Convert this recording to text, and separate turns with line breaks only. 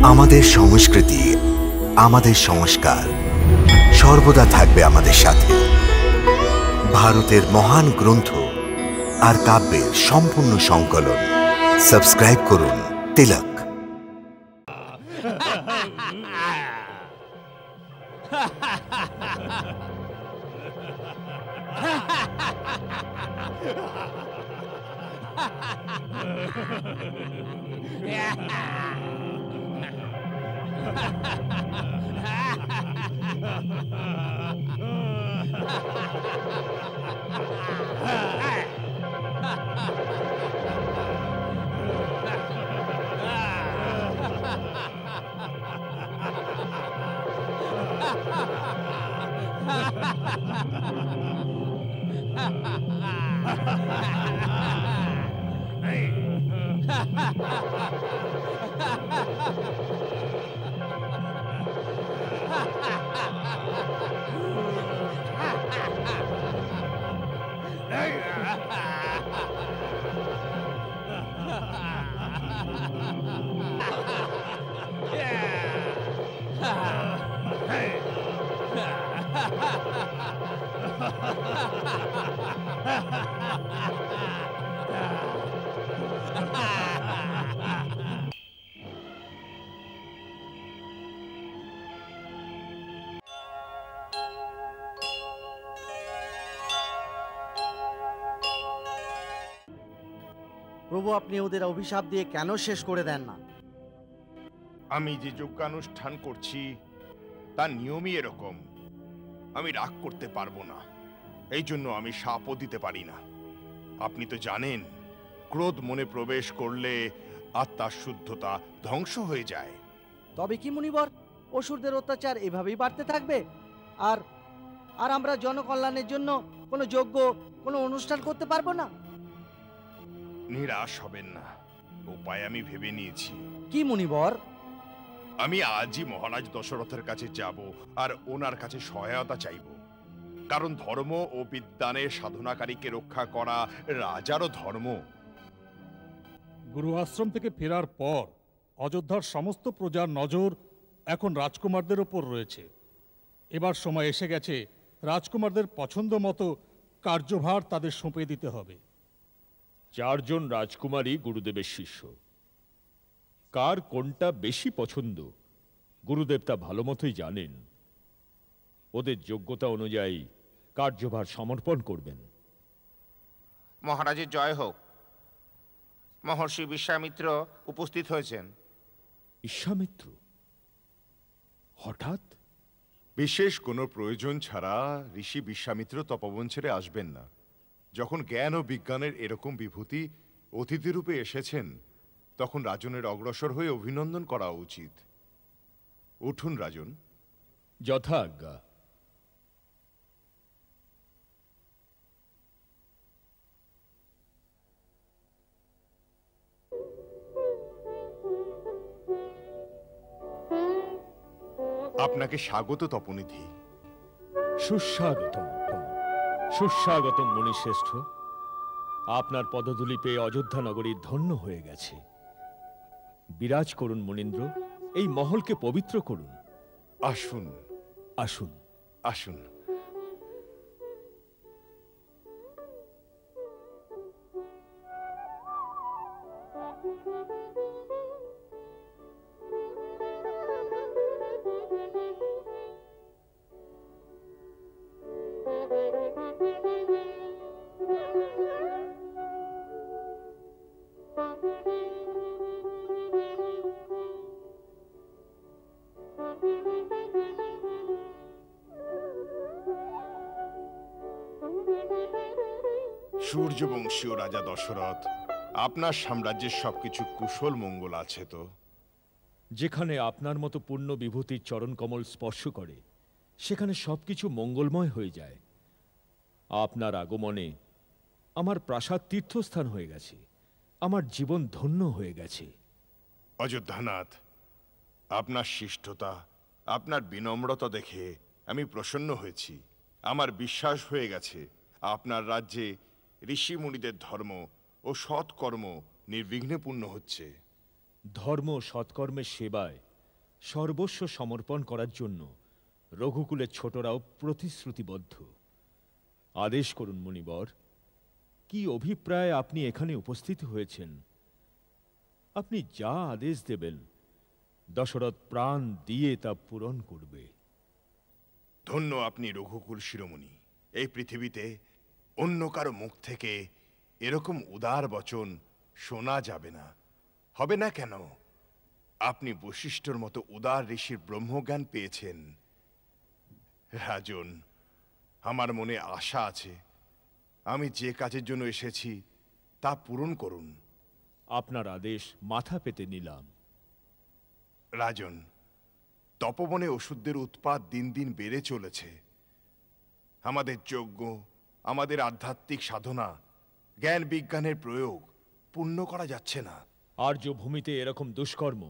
আমাদের সংস্কৃতি, আমাদের সংস্কার সর্বদা থাকবে আমাদের সাথে। ভারতের মহান গ্রন্থ আর কাব্যের সম্পূর্ণ সংকলন। সাবস্ক্রাইব করুন তিলক।
প্রভু, আপনি ওদের অভিশাপ দিয়ে কেন শেষ করে দেন না?
আমি যে যজ্ঞানুষ্ঠান করছি তার নিয়মই এরকম। আমি রাগ করতে পারবো না, এই জন্য আমি শাপও দিতে পারি না। আপনি তো জানেন, ক্রোধ মনে প্রবেশ করলে আত্মার শুদ্ধতা ধ্বংস হয়ে যায়।
তবে কি মুনিবর, অসুরদের অত্যাচার এভাবেই বাড়তে থাকবে? আর আর আমরা জনকল্যাণের জন্য কোনো যজ্ঞ, কোনো অনুষ্ঠান করতে পারবো না?
নিরাশ হবেন না, উপায় আমি ভেবে নিয়েছি।
কি মুনিবর?
আমি আজই মহারাজ দশরথের কাছে যাব আর ওনার কাছে সহায়তা চাইব। কারণ ধর্ম ও বিদ্যানের সাধনাকারীকে রক্ষা করা রাজারও ধর্ম।
গুরু আশ্রম থেকে ফেরার পর অযোধ্যার সমস্ত প্রজার নজর এখন রাজকুমারদের ওপর রয়েছে। এবার সময় এসে গেছে রাজকুমারদের পছন্দ মতো কার্যভার তাদের সঁপে দিতে হবে।
4 জন রাজকুমারী গুরুদেবের শিষ্য। কার কোনটা বেশি পছন্দ গুরুদেব তা ভালো মতোই জানেন। ওদের যোগ্যতা অনুযায়ী কার্যভার সমর্পণ করবেন।
মহারাজের জয় হোক। মহর্ষি বিশ্বামিত্র উপস্থিত হয়েছেন।
বিশ্বামিত্র হঠাৎ?
বিশেষ কোনো প্রয়োজন ছাড়া ঋষি বিশ্বামিত্র তপবন ছেড়ে আসবেন না। যখন জ্ঞান ও বিজ্ঞানের এরকম বিভূতি অতিথিরূপে এসেছেন, তখন রাজনের অগ্রসর হয়ে অভিনন্দন করা উচিত। উঠুন রাজন।
যথা আজ্ঞা।
আপনাকে স্বাগত তপনিধি।
সুস্বাগতম সুস্বাগতম মুনিশ্রেষ্ঠ। আপনার পদধূলি পেয়ে অযোধ্যা নগরী ধন্য হয়ে গেছে। বিরাজ করুন মুনীন্দ্র, এই মহলকে পবিত্র করুন।
আসুন
আসুন
আসুন। সূর্যবংশীয় রাজা দশরথ, আপনার সাম্রাজ্যের সবকিছু কুশল মঙ্গল আছে তো?
যেখানে আপনার মতো পূর্ণ বিভূতির চরণ কমল স্পর্শ করে সেখানে সবকিছু মঙ্গলময় হয়ে যায়। আপনার আগমনে আমার প্রাসাদ তীর্থস্থান হয়ে গেছে, আমার জীবন ধন্য হয়ে গেছে।
অযোধ্যানাথ, আপনার শিষ্টতা, আপনার বিনম্রতা দেখে আমি প্রসন্ন হয়েছি। আমার বিশ্বাস হয়ে গেছে আপনার রাজ্যে ঋষি মুনিদের ধর্ম ও সৎকর্ম নির্বিঘ্নে পূর্ণ হচ্ছে।
ধর্ম সৎকর্মের সেবায় সর্বস্ব সমর্পণ করার জন্য রঘুকুলের ছোটরাও প্রতিশ্রুতিবদ্ধ। আদেশ করুন মুনিবর, কি অভিপ্রায় আপনি এখানে উপস্থিত হয়েছেন? আপনি যা আদেশ দেবেন দশরথ প্রাণ দিয়ে তা পূরণ করবে।
ধন্য আপনি রঘুকুল শিরোমণি। এই পৃথিবীতে অন্য কারো মুখ থেকে এরকম উদার বচন শোনা যাবে না, হবে না কেন? আপনি বশিষ্ঠর মতো উদার ঋষির ব্রহ্মজ্ঞান পেয়েছেন। রাজন, আমার মনে আশা আছে, আমি যে কাজের জন্য এসেছি তা পূরণ করুন।
আপনার আদেশ মাথা পেতে নিলাম।
রাজন, তপবনে ওষুধের উৎপাদ দিন দিন বেড়ে চলেছে। আমাদের যজ্ঞ, আমাদের আধ্যাত্মিক সাধনা, জ্ঞান বিজ্ঞানের প্রয়োগ পূর্ণ করা যাচ্ছে না।
আর্য ভূমিতে এরকম দুষ্কর্ম